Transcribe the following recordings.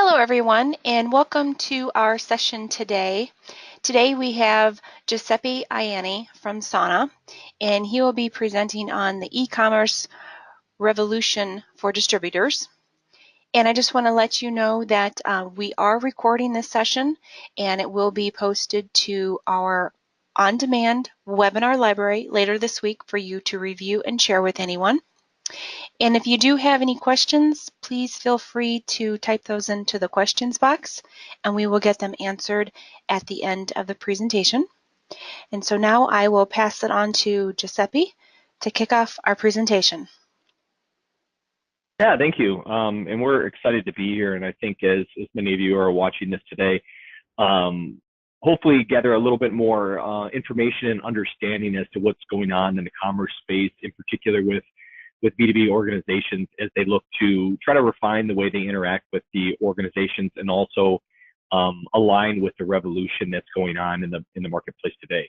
Hello everyone and welcome to our session today. Today we have Giuseppe Ianni from Sana, and he will be presenting on the e-commerce revolution for distributors. And I just want to let you know that we are recording this session and it will be posted to our on-demand webinar library later this week for you to review and share with anyone. And if you do have any questions, please feel free to type those into the questions box and we will get them answered at the end of the presentation. And so now I will pass it on to Giuseppe to kick off our presentation. Yeah, thank you. And we're excited to be here. And I think as many of you are watching this today, hopefully gather a little bit more information and understanding as to what's going on in the commerce space, in particular with B2B organizations as they look to try to refine the way they interact with the organizations and also align with the revolution that's going on in the marketplace today.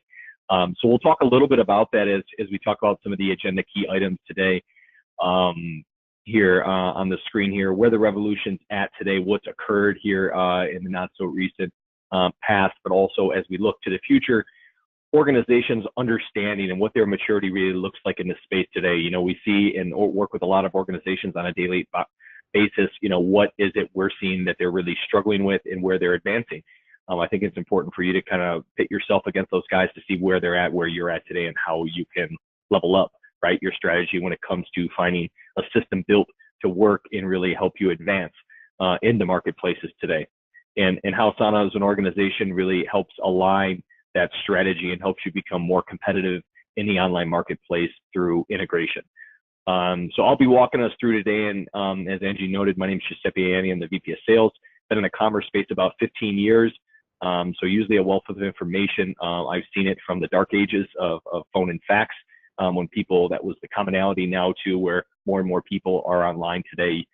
So we'll talk a little bit about that as we talk about some of the agenda key items today here on the screen here, where the revolution's at today, what's occurred here in the not so recent past, but also as we look to the future, organizations understanding and what their maturity really looks like in this space today. You know, we see and work with a lot of organizations on a daily basis, you know, what is it we're seeing that they're really struggling with and where they're advancing. I think it's important for you to kind of pit yourself against those guys to see where they're at, where you're at today, and how you can level up, right, your strategy when it comes to finding a system built to work and really help you advance in the marketplaces today. And how Sana as an organization really helps align that strategy and helps you become more competitive in the online marketplace through integration. So I'll be walking us through today, and as Angie noted, my name is Giuseppe Ianni. I'm the VP of Sales. Been in the commerce space about 15 years, so usually a wealth of information. I've seen it from the dark ages of phone and fax, when people, that was the commonality, now to where more and more people are online today,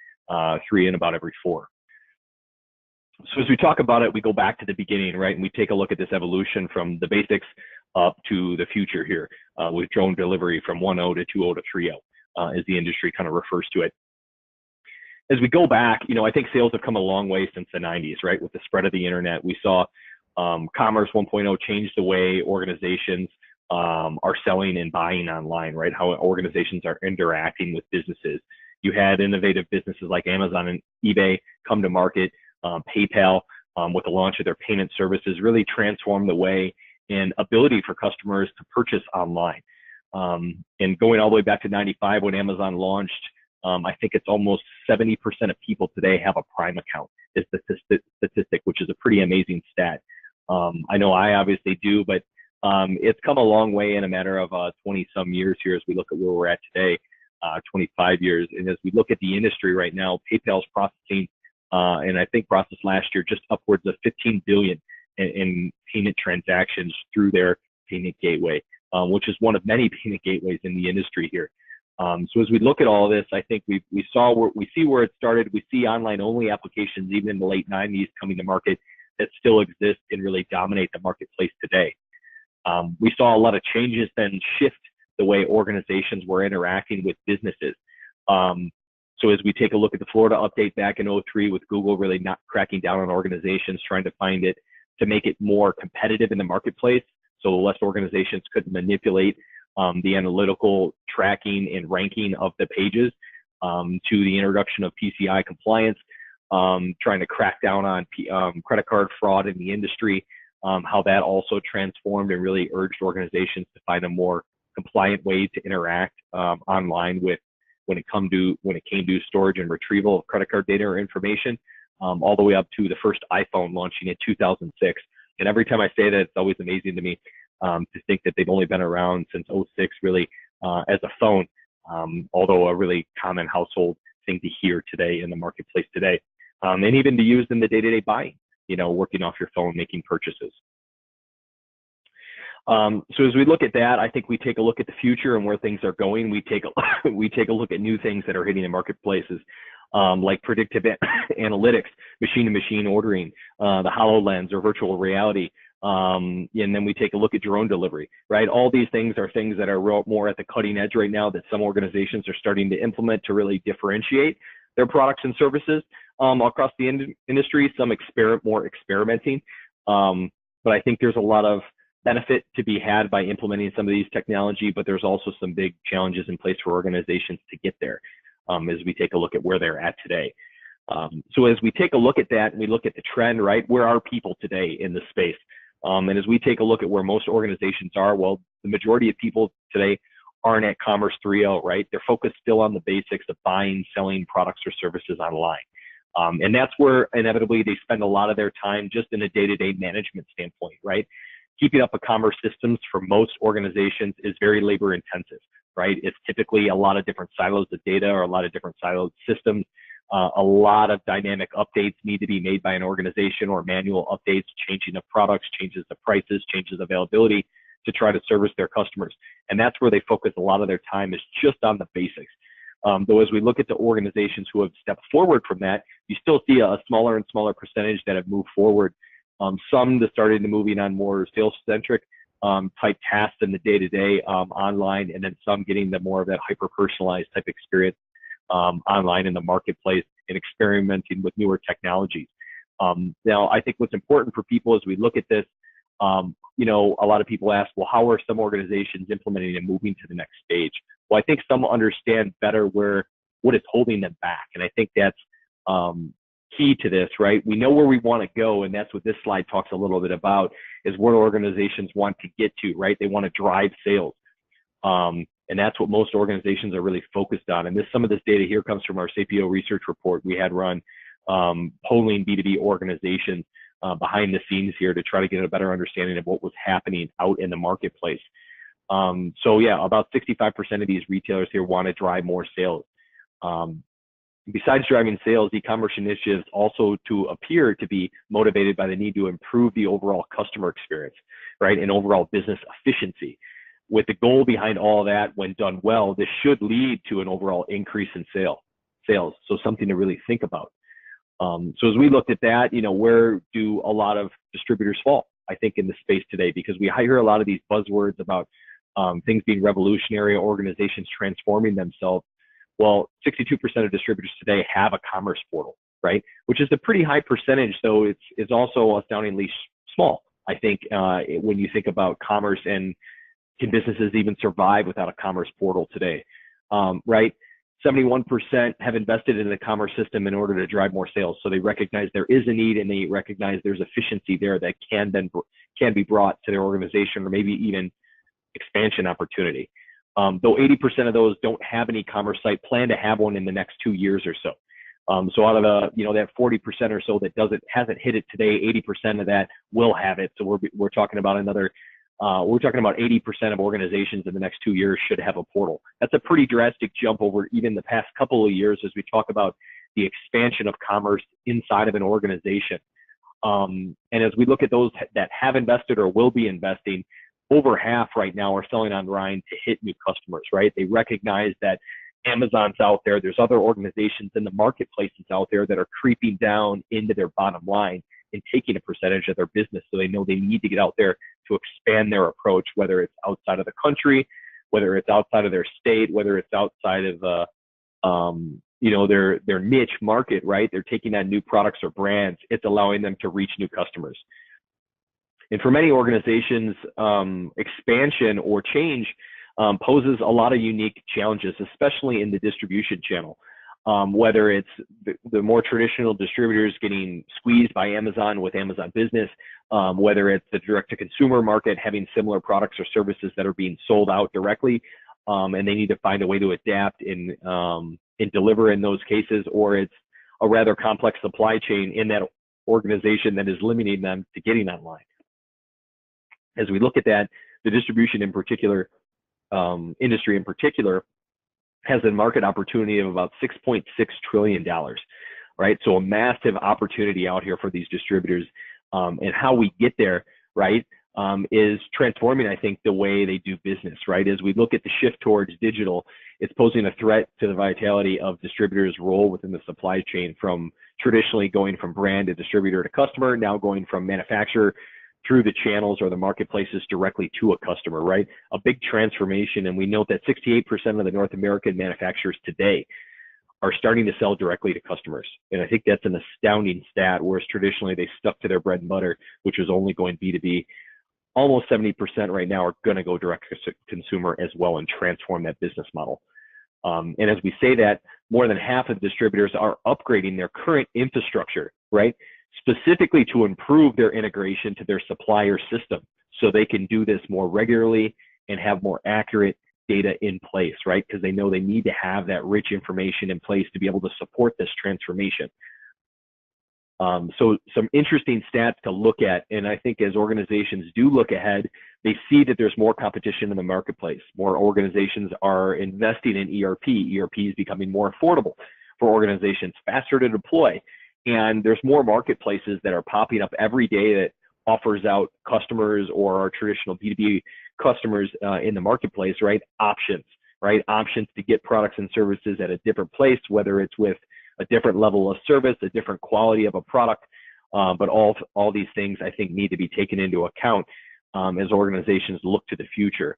3 in about every 4. So as we talk about it, we go back to the beginning, right? And we take a look at this evolution from the basics up to the future here with drone delivery from 1.0 to 2.0 to 3.0, as the industry kind of refers to it. As we go back, you know, I think sales have come a long way since the 90s, right? With the spread of the internet, we saw Commerce 1.0 change the way organizations are selling and buying online, right? How organizations are interacting with businesses. You had innovative businesses like Amazon and eBay come to market. PayPal, with the launch of their payment services, really transformed the way and ability for customers to purchase online. And going all the way back to 95 when Amazon launched, I think it's almost 70% of people today have a Prime account, is the statistic, which is a pretty amazing stat. I know I obviously do, but it's come a long way in a matter of 20-some years here as we look at where we're at today, 25 years. And as we look at the industry right now, PayPal's processing and I think processed last year just upwards of 15 billion in payment transactions through their payment gateway, which is one of many payment gateways in the industry here. So as we look at all of this, I think we see where it started. We see online only applications even in the late 90s coming to market that still exist and really dominate the marketplace today. We saw a lot of changes then shift the way organizations were interacting with businesses. So as we take a look at the Florida update back in 2003 with Google really not cracking down on organizations, trying to find it to make it more competitive in the marketplace so less organizations could manipulate the analytical tracking and ranking of the pages, to the introduction of PCI compliance, trying to crack down on credit card fraud in the industry, how that also transformed and really urged organizations to find a more compliant way to interact online with when it came to storage and retrieval of credit card data or information, all the way up to the first iPhone launching in 2006. And every time I say that, it's always amazing to me to think that they've only been around since 2006 really as a phone, although a really common household thing to hear today in the marketplace today, and even to use in the day-to-day buying, you know, working off your phone, making purchases. So as we look at that, I think we take a look at the future and where things are going. We take a look at new things that are hitting the marketplaces, like predictive analytics, machine-to-machine ordering, the HoloLens or virtual reality, and then we take a look at drone delivery, right? All these things are things that are more at the cutting edge right now that some organizations are starting to implement to really differentiate their products and services, across the industry, some more experimenting. But I think there's a lot of benefit to be had by implementing some of these technology, but there's also some big challenges in place for organizations to get there as we take a look at where they're at today. So as we take a look at that and we look at the trend, right, where are people today in this space? And as we take a look at where most organizations are, well, the majority of people today aren't at Commerce 3.0, right? They're focused still on the basics of buying, selling products or services online. And that's where inevitably they spend a lot of their time just in a day-to-day management standpoint, right? Keeping up a commerce systems for most organizations is very labor intensive, right? It's typically a lot of different silos of data or a lot of different siloed systems. A lot of dynamic updates need to be made by an organization, or manual updates, changing of products, changes of prices, changes of availability to try to service their customers. And that's where they focus a lot of their time, is just on the basics. Though as we look at the organizations who have stepped forward from that, you still see a smaller and smaller percentage that have moved forward. Some that started to moving on more sales-centric type tasks in the day-to-day online, and then some getting the more of that hyper-personalized type experience online in the marketplace and experimenting with newer technologies. Now, I think what's important for people as we look at this, you know, a lot of people ask, well, how are some organizations implementing and moving to the next stage? Well, I think some understand better what is holding them back. And I think that's key to this, right? We know where we want to go, and that's what this slide talks a little bit about, is what organizations want to get to, right? They want to drive sales. And that's what most organizations are really focused on. And some of this data here comes from our SAPO research report we had run, polling B2B organizations behind the scenes here to try to get a better understanding of what was happening out in the marketplace. So yeah, about 65% of these retailers here want to drive more sales. Besides driving sales, e-commerce initiatives also appear to be motivated by the need to improve the overall customer experience, right, and overall business efficiency. With the goal behind all that, when done well, this should lead to an overall increase in sales. So something to really think about. So as we looked at that, you know, where do a lot of distributors fall, I think, in the space today? Because we hear a lot of these buzzwords about things being revolutionary, organizations transforming themselves. Well, 62% of distributors today have a commerce portal, right? Which is a pretty high percentage, though it's also astoundingly small, I think, when you think about commerce, and can businesses even survive without a commerce portal today, right? 71% have invested in the commerce system in order to drive more sales. So they recognize there is a need, and they recognize there's efficiency there that can be brought to their organization, or maybe even expansion opportunity. Though 80% of those don't have an e-commerce site, plan to have one in the next 2 years or so. So out of the, you know, that 40% or so that hasn't hit it today, 80% of that will have it. So we're talking about we're talking about 80% of organizations in the next 2 years should have a portal. That's a pretty drastic jump over even the past couple of years as we talk about the expansion of commerce inside of an organization. And as we look at those that have invested or will be investing, over half right now are selling online to hit new customers, right? They recognize that Amazon's out there. There's other organizations in the marketplaces out there that are creeping down into their bottom line and taking a percentage of their business. So they know they need to get out there to expand their approach, whether it's outside of the country, whether it's outside of their state, whether it's outside of you know, their niche market, right? They're taking on new products or brands. It's allowing them to reach new customers. And for many organizations, expansion or change poses a lot of unique challenges, especially in the distribution channel. Whether it's the more traditional distributors getting squeezed by Amazon with Amazon Business, whether it's the direct-to-consumer market having similar products or services that are being sold out directly, and they need to find a way to adapt and deliver in those cases, or it's a rather complex supply chain in that organization that is limiting them to getting online. As we look at that, the distribution in particular, industry in particular, has a market opportunity of about $6.6 trillion, right? So a massive opportunity out here for these distributors. And how we get there, right, is transforming, I think, the way they do business, right? As we look at the shift towards digital, it's posing a threat to the vitality of distributors' role within the supply chain, from traditionally going from brand to distributor to customer, now going from manufacturer through the channels or the marketplaces directly to a customer, right? A big transformation. And we note that 68% of the North American manufacturers today are starting to sell directly to customers. And I think that's an astounding stat, whereas traditionally they stuck to their bread and butter, which was only going B2B. Almost 70% right now are going to go direct to consumer as well and transform that business model. And as we say that, more than half of distributors are upgrading their current infrastructure, right? Specifically to improve their integration to their supplier system so they can do this more regularly and have more accurate data in place, right? Because they know they need to have that rich information in place to be able to support this transformation. So some interesting stats to look at. And I think as organizations do look ahead, they see that there's more competition in the marketplace. More organizations are investing in ERP. ERP is becoming more affordable for organizations, faster to deploy. And there's more marketplaces that are popping up every day that offers out customers or our traditional B2B customers in the marketplace, right? Options, right? Options to get products and services at a different place, whether it's with a different level of service, a different quality of a product. But all these things I think need to be taken into account as organizations look to the future.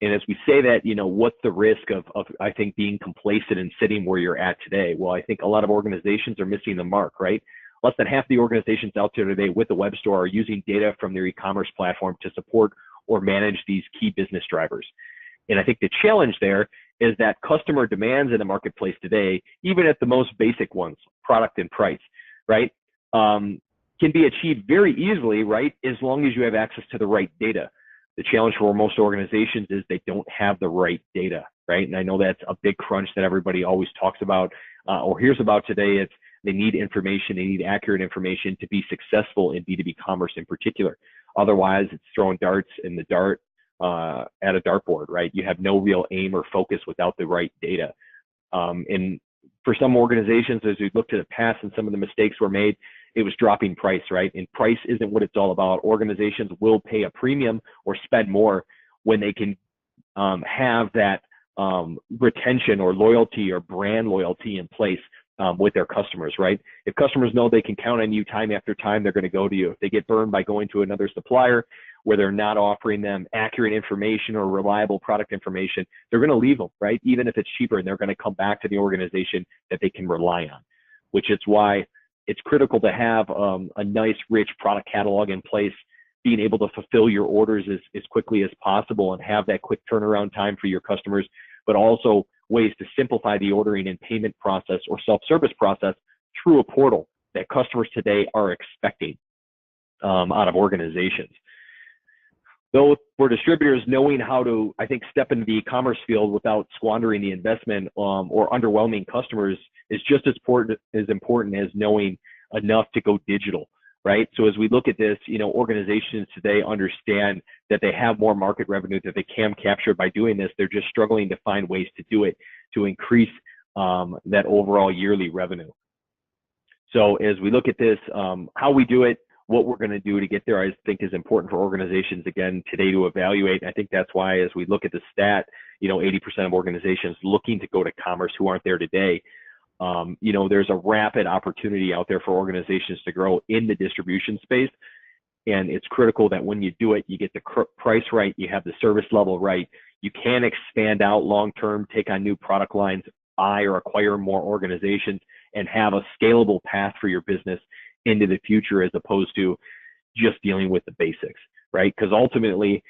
And as we say that, you know, what's the risk of I think being complacent and sitting where you're at today? Well, I think a lot of organizations are missing the mark, right? Less than half the organizations out there today with the web store are using data from their e-commerce platform to support or manage these key business drivers. And I think the challenge there is that customer demands in the marketplace today, even at the most basic ones, product and price, right, can be achieved very easily, right, as long as you have access to the right data. The challenge for most organizations is they don't have the right data, right? And I know that's a big crunch that everybody always talks about or hears about today. It's they need information, they need accurate information to be successful in B2B commerce in particular. Otherwise, it's throwing darts in the dart at a dartboard, right? You have no real aim or focus without the right data. And for some organizations, as we look to the past and some of the mistakes were made, it was dropping price, right? And price isn't what it's all about. Organizations will pay a premium or spend more when they can have that retention or loyalty or brand loyalty in place with their customers, right? If customers know they can count on you time after time, they're going to go to you. If they get burned by going to another supplier where they're not offering them accurate information or reliable product information, they're going to leave them, right? Even if it's cheaper, and they're going to come back to the organization that they can rely on, which is why it's critical to have a nice, rich product catalog in place, being able to fulfill your orders as quickly as possible and have that quick turnaround time for your customers, but also ways to simplify the ordering and payment process or self-service process through a portal that customers today are expecting out of organizations. Though for distributors, knowing how to, I think, step into the e-commerce field without squandering the investment or underwhelming customers is just as important as knowing enough to go digital, right? So as we look at this, you know, organizations today understand that they have more market revenue that they can capture by doing this. They're just struggling to find ways to do it to increase that overall yearly revenue. So as we look at this, how we do it, what we're going to do to get there, I think is important for organizations, again, today to evaluate. And I think that's why as we look at the stat, you know, 80% of organizations looking to go to commerce who aren't there today, you know, there's a rapid opportunity out there for organizations to grow in the distribution space. And it's critical that when you do it, you get the price right, you have the service level right, you can expand out long-term, take on new product lines, buy or acquire more organizations, and have a scalable path for your business into the future as opposed to just dealing with the basics, right? Because ultimately,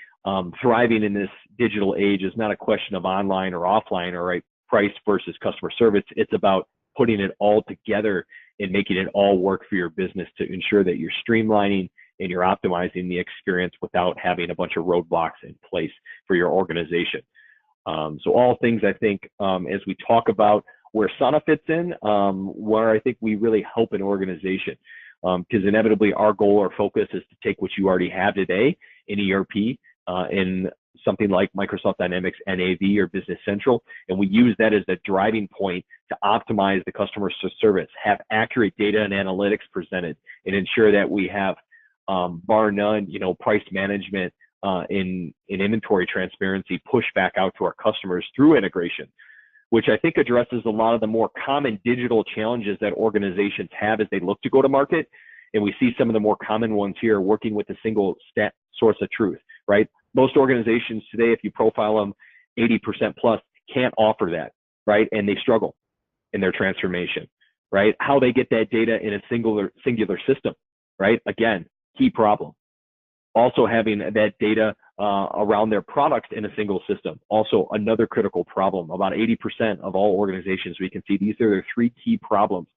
thriving in this digital age is not a question of online or offline or right price versus customer service. It's about putting it all together and making it all work for your business to ensure that you're streamlining and you're optimizing the experience without having a bunch of roadblocks in place for your organization. So all things I think as we talk about where Sana fits in, where I think we really help an organization. Because inevitably our goal or focus is to take what you already have today in ERP, in something like Microsoft Dynamics NAV or Business Central, and we use that as the driving point to optimize the customer service, have accurate data and analytics presented, and ensure that we have, bar none, you know, price management in inventory transparency pushed back out to our customers through integration, which I think addresses a lot of the more common digital challenges that organizations have as they look to go to market. And we see some of the more common ones here, working with a single source of truth, right? Most organizations today, if you profile them, 80% plus can't offer that, right? And they struggle. in their transformation, right? How they get that data in a singular system, right? Again, key problem. Also having that data around their products in a single system, also another critical problem. About 80% of all organizations, we can see these are their three key problems.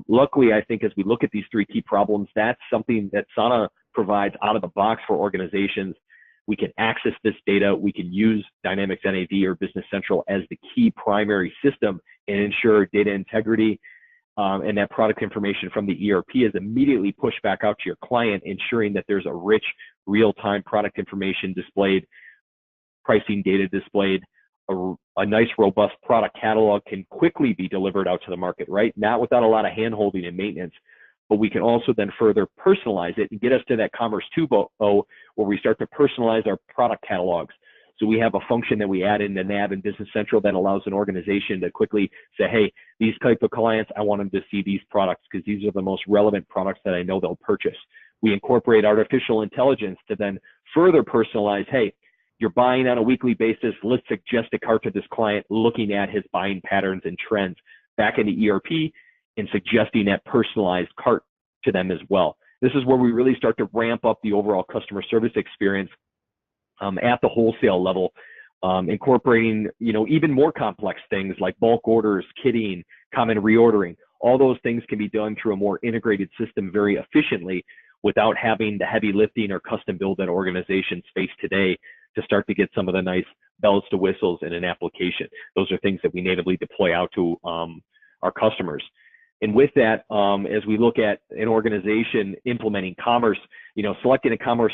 Luckily, I think as we look at these three key problems, that's something that Sana provides out of the box for organizations. We can access this data. We can use Dynamics NAV or Business Central as the key primary system and ensure data integrity, and that product information from the ERP is immediately pushed back out to your client, ensuring that there's a rich real-time product information displayed, pricing data displayed, a nice robust product catalog can quickly be delivered out to the market, right? Not without a lot of hand-holding and maintenance, but we can also then further personalize it and get us to that Commerce 2.0 where we start to personalize our product catalogs. So we have a function that we add in the NAV and Business Central that allows an organization to quickly say, hey, these type of clients, I want them to see these products because these are the most relevant products that I know they'll purchase. We incorporate artificial intelligence to then further personalize, hey, you're buying on a weekly basis, let's suggest a cart to this client looking at his buying patterns and trends back in the ERP and suggesting that personalized cart to them as well. This is where we really start to ramp up the overall customer service experience at the wholesale level, incorporating, even more complex things like bulk orders, kitting, common reordering. All those things can be done through a more integrated system very efficiently without having the heavy lifting or custom build that organizations face today to start to get some of the nice bells to whistles in an application. Those are things that we natively deploy out to our customers. And with that, as we look at an organization implementing commerce, selecting a commerce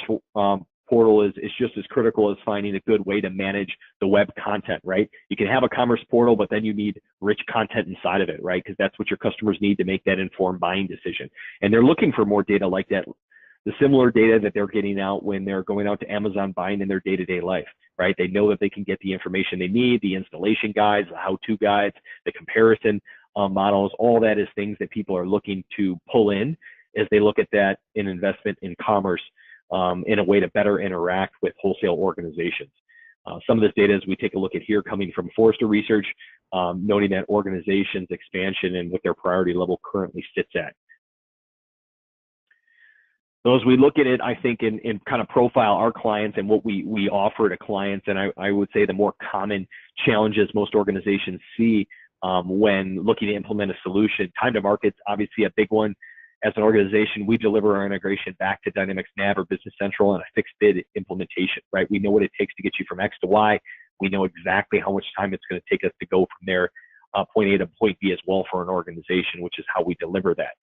portal is just as critical as finding a good way to manage the web content, right? You can have a commerce portal, but then you need rich content inside of it, right? Because that's what your customers need to make that informed buying decision. And they're looking for more data like that, the similar data that they're getting out when they're going out to Amazon buying in their day-to-day life, right? They know that they can get the information they need, the installation guides, the how-to guides, the comparison models. All that is things that people are looking to pull in as they look at that in investment in commerce in a way to better interact with wholesale organizations. Some of this data, as we take a look at here, coming from Forrester Research, noting that organizations' expansion and what their priority level currently sits at. So as we look at it, I think in kind of profile our clients and what we offer to clients, and I would say the more common challenges most organizations see when looking to implement a solution. Time to market's obviously a big one. As an organization, we deliver our integration back to Dynamics NAV or Business Central and a fixed bid implementation, right? We know what it takes to get you from X to Y. We know exactly how much time it's going to take us to go from there, point A to point B as well for an organization, which is how we deliver that.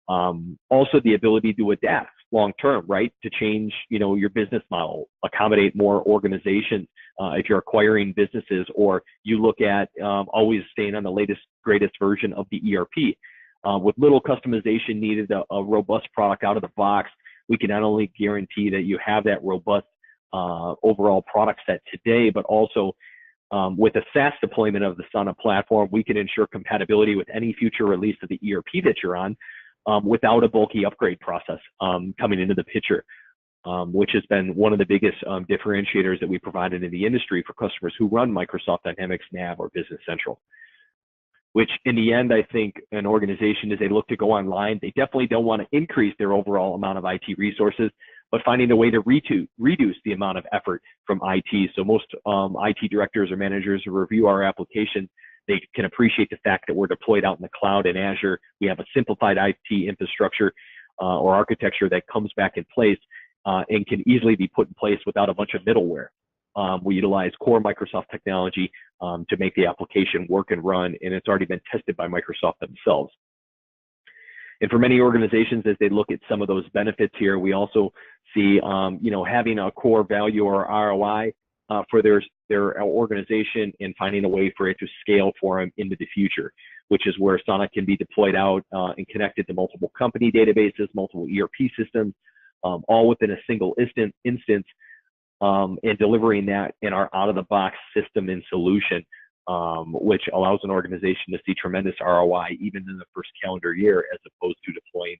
Also the ability to adapt long term, right? To change, your business model, accommodate more organizations. If you're acquiring businesses, or you look at always staying on the latest, greatest version of the ERP. With little customization needed, a robust product out of the box, we can not only guarantee that you have that robust overall product set today, but also with a SaaS deployment of the Sana platform, we can ensure compatibility with any future release of the ERP that you're on without a bulky upgrade process coming into the picture, which has been one of the biggest differentiators that we provided in the industry for customers who run Microsoft Dynamics NAV or Business Central. Which in the end, I think an organization, as they look to go online, they definitely don't want to increase their overall amount of IT resources, but finding a way to reduce the amount of effort from IT. So most IT directors or managers who review our application, they can appreciate the fact that we're deployed out in the cloud in Azure. We have a simplified IT infrastructure or architecture that comes back in place and can easily be put in place without a bunch of middleware. We utilize core Microsoft technology to make the application work and run, and it's already been tested by Microsoft themselves. And for many organizations, as they look at some of those benefits here, we also see, having a core value or ROI for their organization and finding a way for it to scale for them into the future, which is where Sana can be deployed out and connected to multiple company databases, multiple ERP systems, all within a single instance. And delivering that in our out-of-the-box system and solution, which allows an organization to see tremendous ROI even in the first calendar year, as opposed to deploying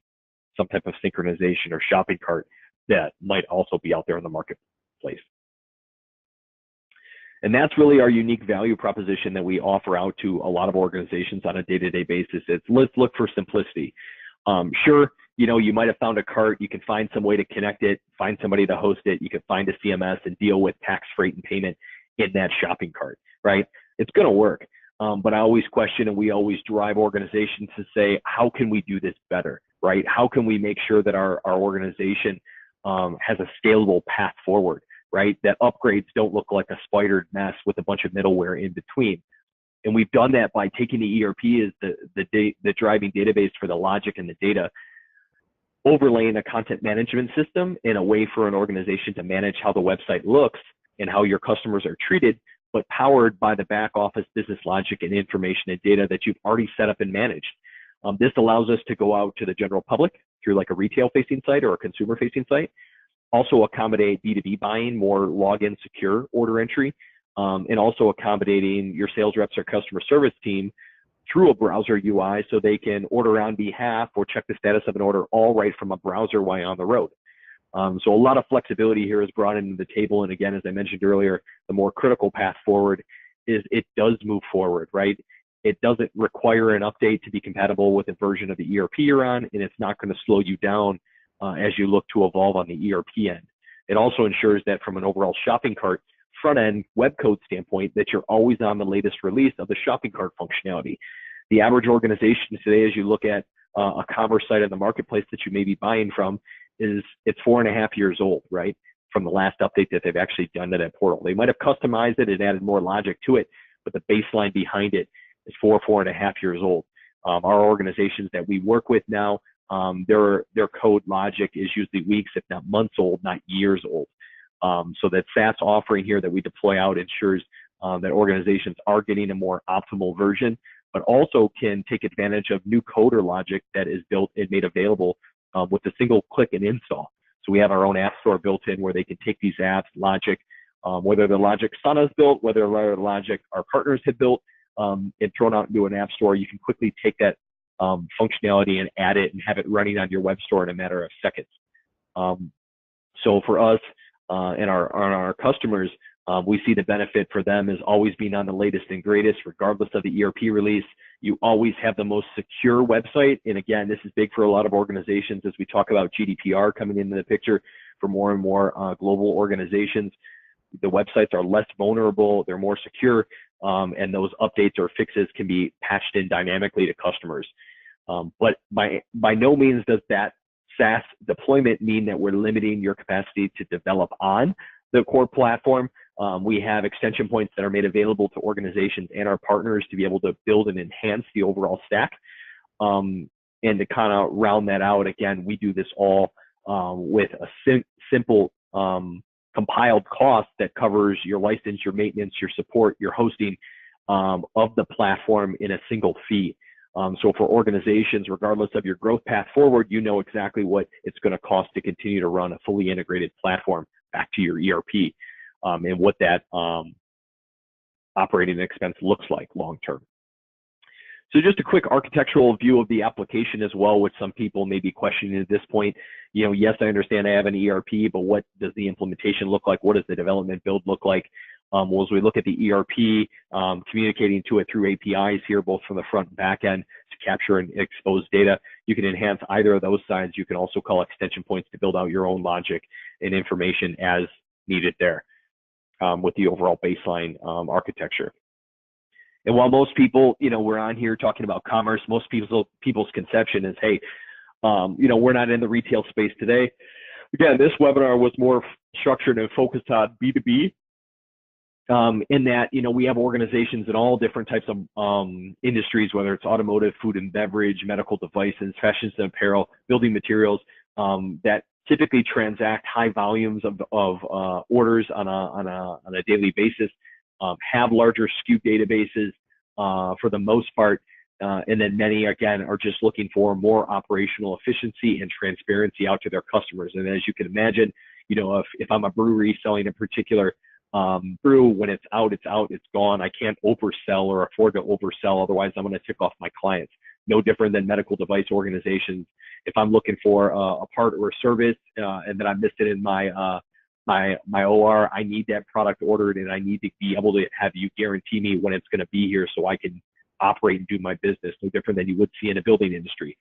some type of synchronization or shopping cart that might also be out there in the marketplace. And that's really our unique value proposition that we offer out to a lot of organizations on a day-to-day basis. It's let's look for simplicity. Sure, you might have found a cart. You can find some way to connect it, find somebody to host it. You can find a CMS and deal with tax, freight, and payment in that shopping cart, right? It's going to work. But I always question, and we always drive organizations to say, how can we do this better, right? How can we make sure that our organization has a scalable path forward, right? That upgrades don't look like a spidered mess with a bunch of middleware in between. And we've done that by taking the ERP as the driving database for the logic and the data, overlaying a content management system in a way for an organization to manage how the website looks and how your customers are treated, but powered by the back office business logic and information and data that you've already set up and managed. This allows us to go out to the general public through like a retail facing site or a consumer facing site, also accommodate B2B buying, more login secure order entry, and also accommodating your sales reps or customer service team through a browser UI so they can order on behalf or check the status of an order all right from a browser while on the road. So a lot of flexibility here is brought into the table. And again, as I mentioned earlier, the more critical path forward is it does move forward, right? It doesn't require an update to be compatible with a version of the ERP you're on, and it's not going to slow you down as you look to evolve on the ERP end. It also ensures that from an overall shopping cart front-end web code standpoint, that you're always on the latest release of the shopping cart functionality. The average organization today, as you look at a commerce site in the marketplace that you may be buying from, it's 4.5 years old, right? From the last update that they've actually done to that portal. They might have customized it and added more logic to it, but the baseline behind it is 4.5 years old. Our organizations that we work with now, their code logic is usually weeks, if not months old, not years old. So that SaaS offering here that we deploy out ensures that organizations are getting a more optimal version, but also can take advantage of new coder logic that is built and made available with a single click and install. So we have our own app store built in where they can take these apps, logic, whether the logic Sana's built, whether the logic our partners have built, and thrown out into an app store. You can quickly take that functionality and add it and have it running on your web store in a matter of seconds. So for us and our customers, we see the benefit for them is always being on the latest and greatest, regardless of the ERP release. You always have the most secure website. And again, this is big for a lot of organizations as we talk about GDPR coming into the picture for more and more global organizations. The websites are less vulnerable, they're more secure, and those updates or fixes can be patched in dynamically to customers. But by no means does that SaaS deployment mean that we're limiting your capacity to develop on the core platform. We have extension points that are made available to organizations and our partners to be able to build and enhance the overall stack. And to kind of round that out, again, we do this all with a simple compiled cost that covers your license, your maintenance, your support, your hosting of the platform in a single fee. So for organizations, regardless of your growth path forward, you know exactly what it's going to cost to continue to run a fully integrated platform back to your ERP, and what that operating expense looks like long term. So just a quick architectural view of the application as well, which some people may be questioning at this point. Yes, I understand I have an ERP, but what does the implementation look like? What does the development build look like? Well, as we look at the ERP, communicating to it through APIs here, both from the front and back end to capture and expose data, you can enhance either of those sides. You can also call extension points to build out your own logic and information as needed there with the overall baseline architecture. And while most people, we're on here talking about commerce, most people's conception is, hey, we're not in the retail space today. Again, this webinar was more structured and focused on B2B. In that, we have organizations in all different types of industries, whether it's automotive, food and beverage, medical devices, fashions and apparel, building materials, that typically transact high volumes of orders on a daily basis, have larger SKU databases for the most part, and then many, again, are just looking for more operational efficiency and transparency out to their customers. And as you can imagine, if I'm a brewery selling a particular brew, when it's out, it's gone. I can't oversell or afford to oversell, otherwise I'm going to tick off my clients. No different than medical device organizations. If I'm looking for a part or a service and then I missed it in my my OR, I need that product ordered, and I need to be able to have you guarantee me when it's going to be here so I can operate and do my business, no different than you would see in a building industry.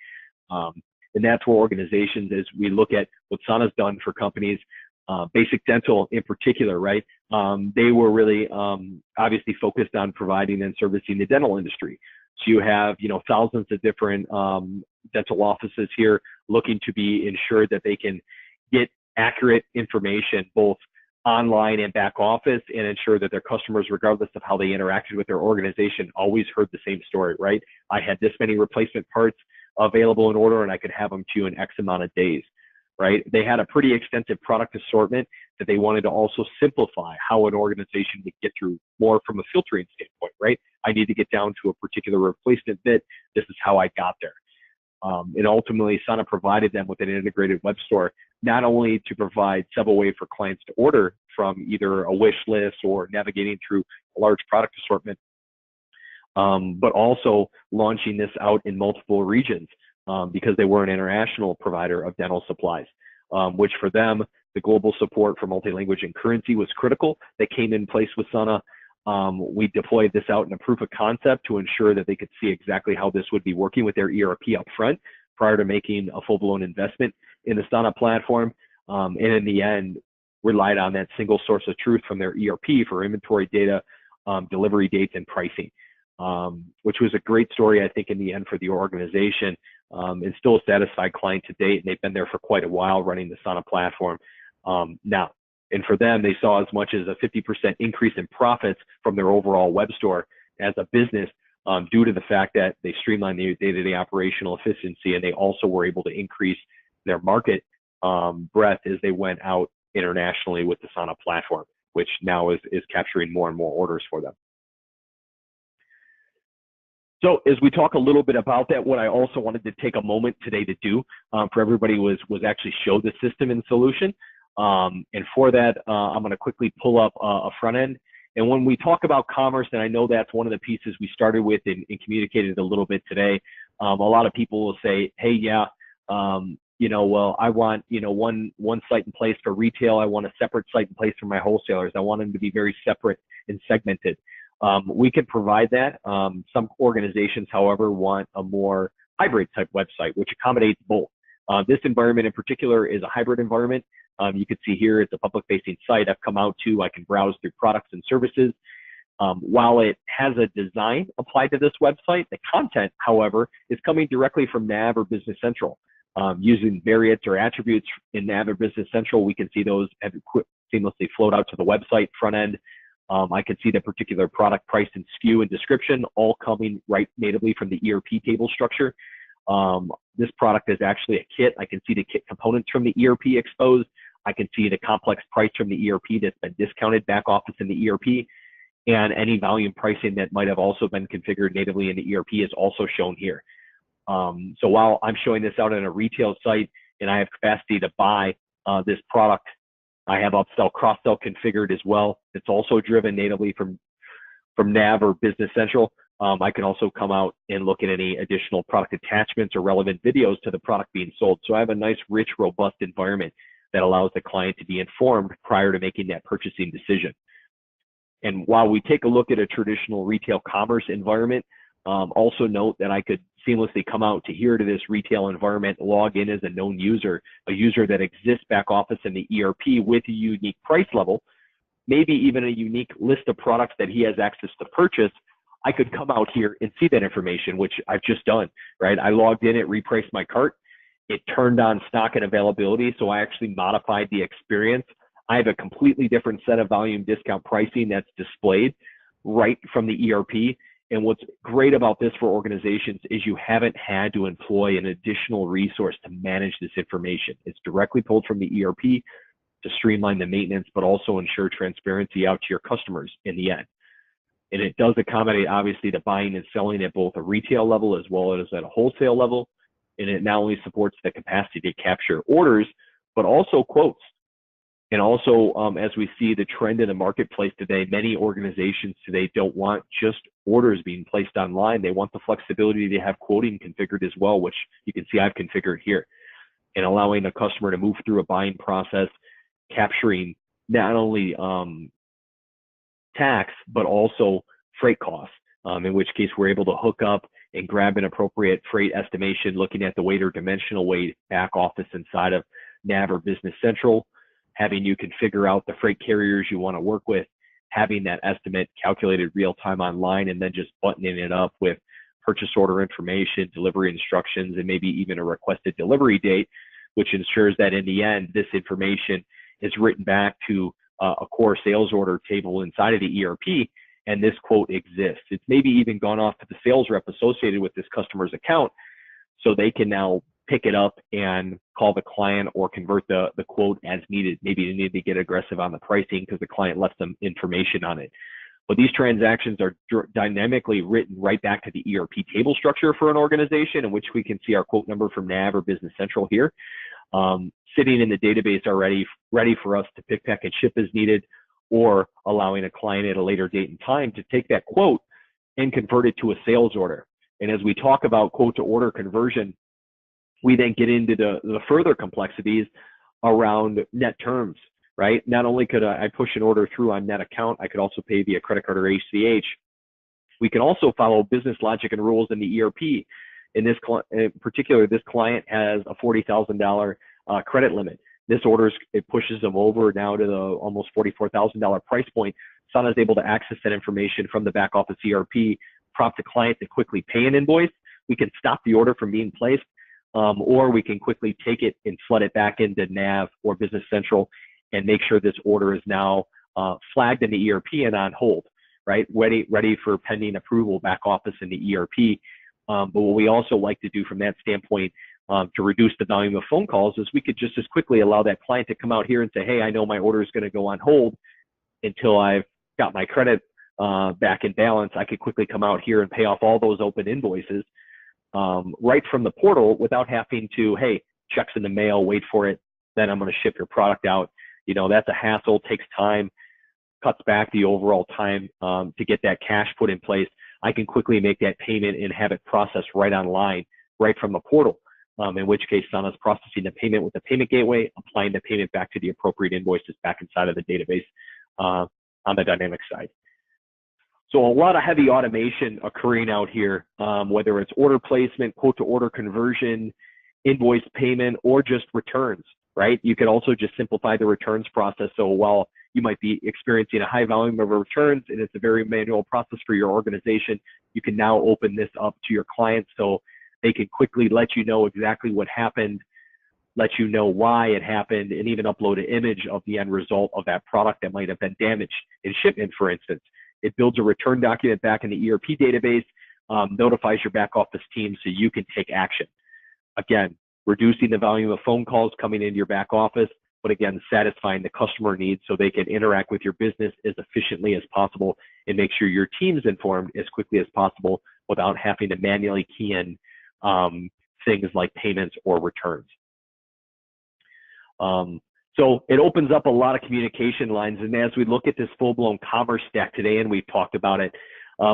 And that's where organizations, as we look at what Sana's done for companies, Basic Dental in particular, right? They were really obviously focused on providing and servicing the dental industry. So you have, thousands of different dental offices here looking to be ensured that they can get accurate information, both online and back office, and ensure that their customers, regardless of how they interacted with their organization, always heard the same story, right? I had this many replacement parts available in order, and I could have them to you in X amount of days, right? They had a pretty extensive product assortment that they wanted to also simplify how an organization would get through more from a filtering standpoint, right? I need to get down to a particular replacement bit. This is how I got there. And ultimately, Sana provided them with an integrated web store, not only to provide several ways for clients to order from either a wish list or navigating through a large product assortment, but also launching this out in multiple regions because they were an international provider of dental supplies, which for them, the global support for multi-language and currency was critical. That came in place with Sana. We deployed this out in a proof of concept to ensure that they could see exactly how this would be working with their ERP up front prior to making a full-blown investment in the Sana platform. And in the end, relied on that single source of truth from their ERP for inventory data, delivery dates, and pricing, which was a great story, I think, in the end for the organization, and still a satisfied client to date. And they've been there for quite a while running the Sana platform now. And for them, they saw as much as a 50% increase in profits from their overall web store as a business due to the fact that they streamlined the day-to-day operational efficiency, and they also were able to increase their market breadth as they went out internationally with the Sana platform, which now is capturing more and more orders for them. So as we talk a little bit about that, what I also wanted to take a moment today to do for everybody was actually show the system and solution. And for that, I'm going to quickly pull up a front end. And when we talk about commerce, and I know that's one of the pieces we started with and communicated a little bit today, a lot of people will say, hey, yeah, well, I want, one site in place for retail. I want a separate site in place for my wholesalers. I want them to be very separate and segmented. We can provide that. Some organizations, however, want a more hybrid type website, which accommodates both. This environment in particular is a hybrid environment. You can see here it's a public-facing site I've come out to. I can browse through products and services. While it has a design applied to this website, the content, however, is coming directly from Nav or Business Central. Using variants or attributes in Nav or Business Central, we can see those seamlessly float out to the website front end. I can see the particular product price and SKU and description all coming right natively from the ERP table structure. This product is actually a kit. I can see the kit components from the ERP exposed. I can see the complex price from the ERP that's been discounted back office in the ERP, and any volume pricing that might have also been configured natively in the ERP is also shown here. So while I'm showing this out on a retail site and I have capacity to buy this product, I have upsell, cross-sell configured as well. It's also driven natively from Nav or Business Central. I can also come out and look at any additional product attachments or relevant videos to the product being sold. So I have a nice, rich, robust environment that allows the client to be informed prior to making that purchasing decision. And while we take a look at a traditional retail commerce environment, also note that I could seamlessly come out to here to this retail environment, log in as a known user, a user that exists back office in the ERP with a unique price level, maybe even a unique list of products that he has access to purchase. I could come out here and see that information, which I've just done, right? I logged in, it repriced my cart, it turned on stock and availability, so I actually modified the experience. I have a completely different set of volume discount pricing that's displayed right from the ERP. And what's great about this for organizations is you haven't had to employ an additional resource to manage this information. It's directly pulled from the ERP to streamline the maintenance, but also ensure transparency out to your customers in the end. And it does accommodate, obviously, the buying and selling at both a retail level as well as at a wholesale level. And it not only supports the capacity to capture orders, but also quotes. And also, as we see the trend in the marketplace today, many organizations today don't want just orders being placed online. They want the flexibility to have quoting configured as well, which you can see I've configured here, and allowing the customer to move through a buying process, capturing not only tax, but also freight costs, in which case we're able to hook up and grab an appropriate freight estimation, looking at the weight or dimensional weight back office inside of Nav or Business Central, having you can figure out the freight carriers you want to work with, having that estimate calculated real time online, and then just buttoning it up with purchase order information, delivery instructions, and maybe even a requested delivery date, which ensures that in the end, this information is written back to a core sales order table inside of the ERP, and this quote exists. It's maybe even gone off to the sales rep associated with this customer's account, so they can now pick it up and call the client or convert the quote as needed. Maybe they need to get aggressive on the pricing because the client left some information on it. But these transactions are dynamically written right back to the ERP table structure for an organization, in which we can see our quote number from Nav or Business Central here, sitting in the database already, ready for us to pick, pack, and ship as needed, or allowing a client at a later date and time to take that quote and convert it to a sales order. And as we talk about quote to order conversion, we then get into the further complexities around net terms, right? Not only could I push an order through on net account, I could also pay via credit card or ACH. We can also follow business logic and rules in the ERP. In particular, this client has a $40,000 credit limit. This it pushes them over now to the almost $44,000 price point. Sana is able to access that information from the back office ERP, prompt the client to quickly pay an invoice. We can stop the order from being placed, or we can quickly take it and flood it back into Nav or Business Central and make sure this order is now flagged in the ERP and on hold, right? Ready for pending approval back office in the ERP. But what we also like to do from that standpoint to reduce the volume of phone calls is we could just as quickly allow that client to come out here and say, hey, I know my order is going to go on hold until I've got my credit back in balance. I could quickly come out here and pay off all those open invoices right from the portal without having to, hey, checks in the mail, wait for it, then I'm going to ship your product out. You know, that's a hassle, takes time, cuts back the overall time to get that cash put in place. I can quickly make that payment and have it processed right online, right from the portal. In which case, Sana's processing the payment with the payment gateway, applying the payment back to the appropriate invoices back inside of the database on the dynamic side. So a lot of heavy automation occurring out here, whether it's order placement, quote to order conversion, invoice payment, or just returns, right? You could also just simplify the returns process. So while you might be experiencing a high volume of returns and it's a very manual process for your organization, you can now open this up to your clients so they can quickly let you know exactly what happened, let you know why it happened, and even upload an image of the end result of that product that might have been damaged in shipment, for instance. It builds a return document back in the ERP database, notifies your back office team so you can take action. Again, reducing the volume of phone calls coming into your back office, but again, satisfying the customer needs so they can interact with your business as efficiently as possible and make sure your team's informed as quickly as possible without having to manually key in things like payments or returns. So it opens up a lot of communication lines. And as we look at this full-blown commerce stack today, and we've talked about it,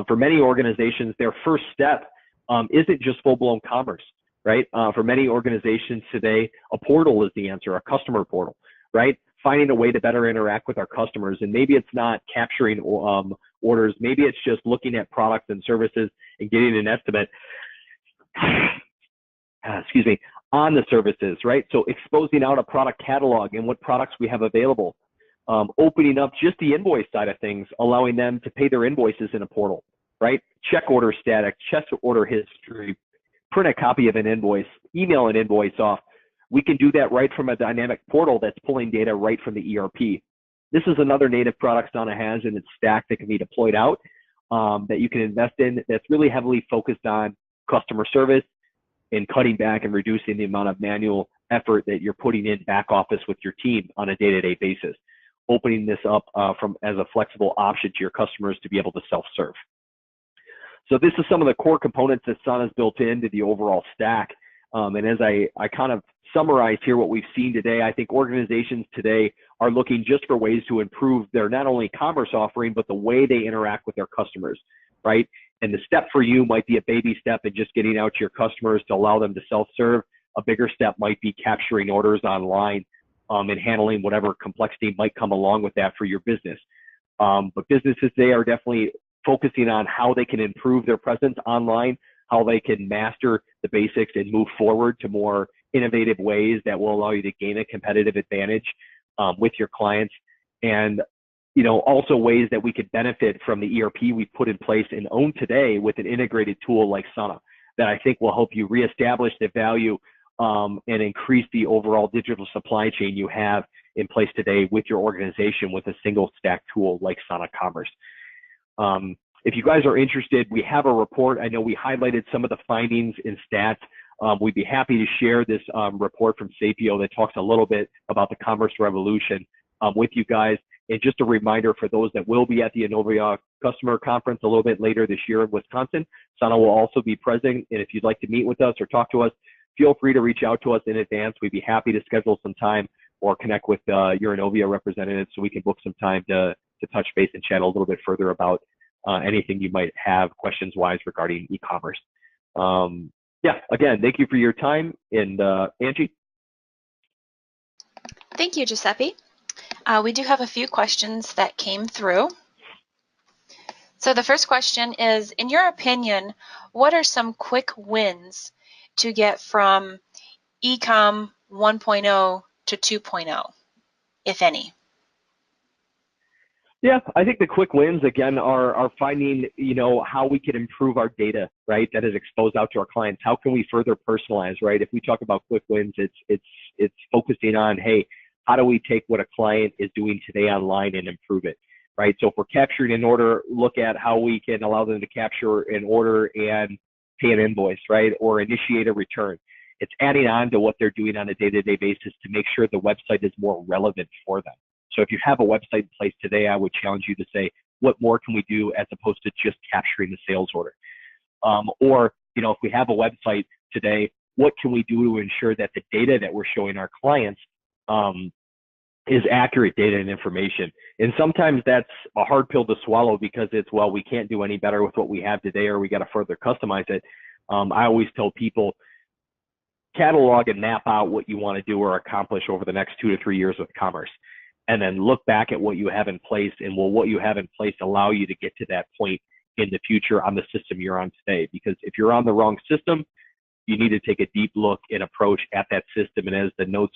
for many organizations, their first step isn't just full-blown commerce, right? For many organizations today, a portal is the answer, a customer portal, right? Finding a way to better interact with our customers. And maybe it's not capturing orders. Maybe it's just looking at products and services and getting an estimate on the services, right? So exposing out a product catalog and what products we have available, opening up just the invoice side of things, allowing them to pay their invoices in a portal, right? Check order status, check order history, print a copy of an invoice, email an invoice off. We can do that right from a dynamic portal that's pulling data right from the ERP. This is another native product Sana has in its stack that can be deployed out that you can invest in that's really heavily focused on customer service and cutting back and reducing the amount of manual effort that you're putting in back office with your team on a day-to-day basis. Opening this up as a flexible option to your customers to be able to self-serve. So this is some of the core components that Sana's built into the overall stack. And as I kind of summarize here what we've seen today, I think organizations today are looking just for ways to improve their not only commerce offering, but the way they interact with their customers, right? And the step for you might be a baby step in just getting out to your customers to allow them to self-serve. A bigger step might be capturing orders online in handling whatever complexity might come along with that for your business. But businesses today are definitely focusing on how they can improve their presence online, how they can master the basics and move forward to more innovative ways that will allow you to gain a competitive advantage with your clients. And also ways that we could benefit from the ERP we've put in place and own today with an integrated tool like Sana that I think will help you reestablish the value and increase the overall digital supply chain you have in place today with your organization with a single stack tool like Sana Commerce. If you guys are interested, we have a report. I know we highlighted some of the findings and stats. We'd be happy to share this report from Sapio that talks a little bit about the commerce revolution with you guys. And just a reminder for those that will be at the Innovia customer conference a little bit later this year in Wisconsin, Sana will also be present. And if you'd like to meet with us or talk to us, feel free to reach out to us in advance. We'd be happy to schedule some time or connect with your Innovia representative so we can book some time to touch base and chat a little bit further about anything you might have questions-wise regarding e-commerce. Yeah, again, thank you for your time. And Angie? Thank you, Giuseppe. We do have a few questions that came through. So the first question is, in your opinion, what are some quick wins to get from eCom 1.0 to 2.0, if any? Yeah, I think the quick wins again are finding how we can improve our data, right? That is exposed out to our clients. How can we further personalize, right? If we talk about quick wins, it's focusing on, hey, how do we take what a client is doing today online and improve it, right? So if we're capturing an order, look at how we can allow them to capture an order and pay an invoice, right? Or initiate a return. It's adding on to what they're doing on a day-to-day basis to make sure the website is more relevant for them. So if you have a website in place today, I would challenge you to say, what more can we do as opposed to just capturing the sales order? Or, if we have a website today, what can we do to ensure that the data that we're showing our clients is accurate data and information? And sometimes that's a hard pill to swallow because it's, well, we can't do any better with what we have today, or we got to further customize it. I always tell people, catalog and map out what you want to do or accomplish over the next 2 to 3 years with commerce. And then look back at what you have in place, and will what you have in place allow you to get to that point in the future on the system you're on today? Because if you're on the wrong system, you need to take a deep look and approach at that system. And as the notes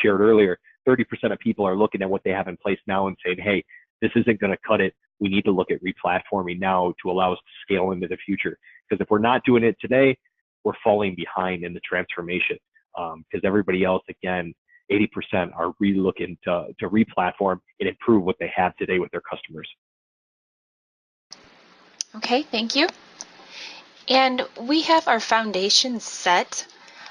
shared earlier, 30% of people are looking at what they have in place now and saying, hey, this isn't going to cut it. We need to look at replatforming now to allow us to scale into the future. Because if we're not doing it today, we're falling behind in the transformation. Because everybody else, again, 80% are really looking to replatform and improve what they have today with their customers. Okay, thank you. And we have our foundation set.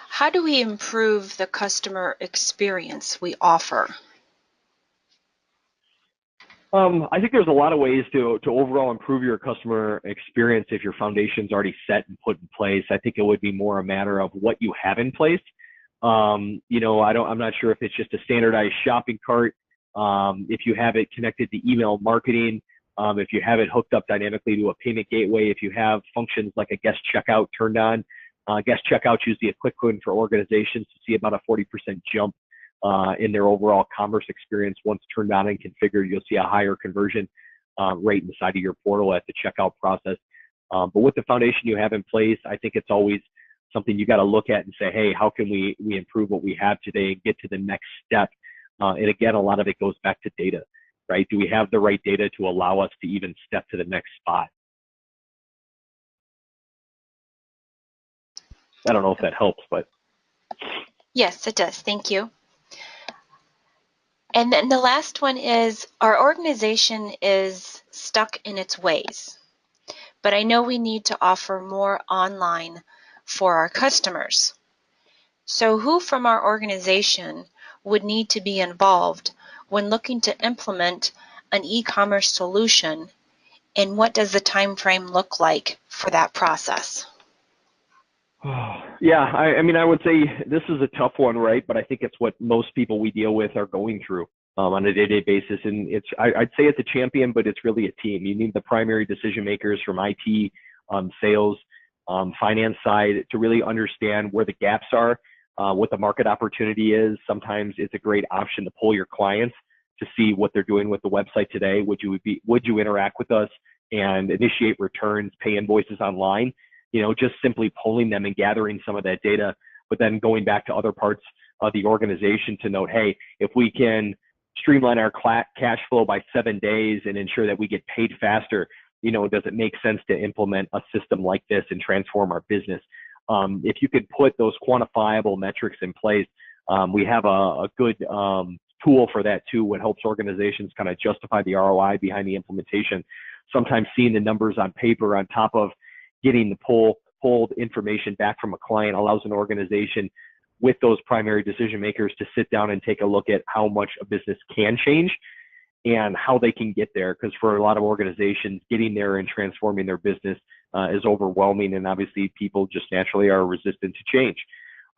How do we improve the customer experience we offer? I think there's a lot of ways to overall improve your customer experience if your foundation's already set and put in place. I think it would be more a matter of what you have in place. I'm not sure if it's just a standardized shopping cart, if you have it connected to email marketing, if you have it hooked up dynamically to a payment gateway, if you have functions like a guest checkout turned on. Guest checkout's usually a quick win for organizations to see about a 40% jump in their overall commerce experience. Once turned on and configured, you'll see a higher conversion rate inside of your portal at the checkout process. But with the foundation you have in place, I think it's always something you got to look at and say, hey, how can we improve what we have today and get to the next step? And again, a lot of it goes back to data, right? Do we have the right data to allow us to even step to the next spot? I don't know if that helps, but. Yes, it does. Thank you. And then the last one is, our organization is stuck in its ways, but I know we need to offer more online for our customers. So who from our organization would need to be involved when looking to implement an e-commerce solution, and what does the time frame look like for that process? Yeah, I mean, I would say this is a tough one, right? But I think it's what most people we deal with are going through on a day-to-day basis. And I'd say it's a champion, but it's really a team. You need the primary decision makers from IT, sales, finance side to really understand where the gaps are what the market opportunity is. Sometimes it's a great option to pull your clients to see what they're doing with the website today. Would you interact with us and initiate returns, pay invoices online? Just simply pulling them and gathering some of that data, but then going back to other parts of the organization to note, hey, if we can streamline our cash flow by 7 days and ensure that we get paid faster, does it make sense to implement a system like this and transform our business? If you could put those quantifiable metrics in place, we have a good tool for that too, what helps organizations kind of justify the ROI behind the implementation. Sometimes seeing the numbers on paper on top of getting the pulled information back from a client allows an organization with those primary decision makers to sit down and take a look at how much a business can change and how they can get there. Because for a lot of organizations, getting there and transforming their business is overwhelming, and obviously people just naturally are resistant to change.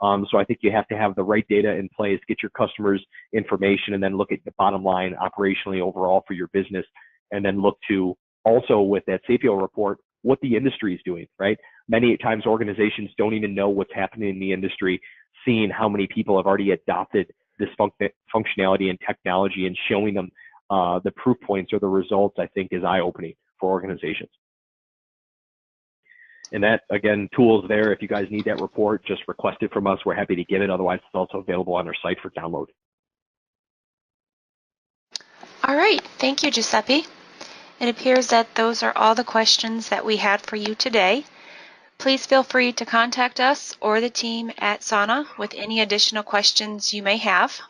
So I think you have to have the right data in place, get your customers information, and then look at the bottom line operationally overall for your business, and then look to also with that SAFIO report, what the industry is doing, right? Many times organizations don't even know what's happening in the industry. Seeing how many people have already adopted this functionality and technology and showing them the proof points or the results, I think is eye-opening for organizations. And that, again, tools there. If you guys need that report, just request it from us. We're happy to give it. Otherwise, it's also available on our site for download. All right. Thank you, Giuseppe. It appears that those are all the questions that we had for you today. Please feel free to contact us or the team at Sana with any additional questions you may have.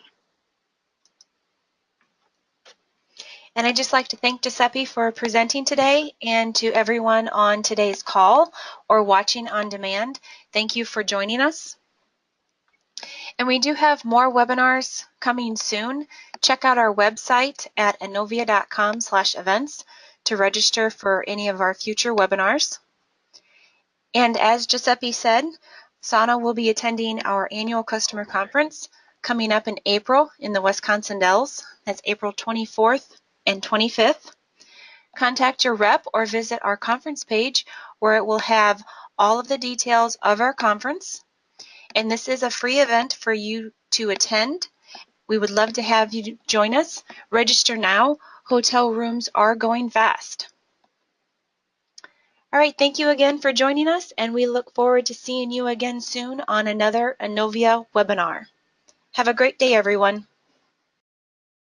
And I'd just like to thank Giuseppe for presenting today, and to everyone on today's call or watching on demand, thank you for joining us. And we do have more webinars coming soon. Check out our website at innovia.com/events to register for any of our future webinars. And as Giuseppe said, Sana will be attending our annual customer conference coming up in April in the Wisconsin Dells. That's April 24th and 25th. Contact your rep or visit our conference page where it will have all of the details of our conference. And this is a free event for you to attend. We would love to have you join us. Register now. Hotel rooms are going fast. All right, thank you again for joining us, and we look forward to seeing you again soon on another Innovia webinar. Have a great day, everyone.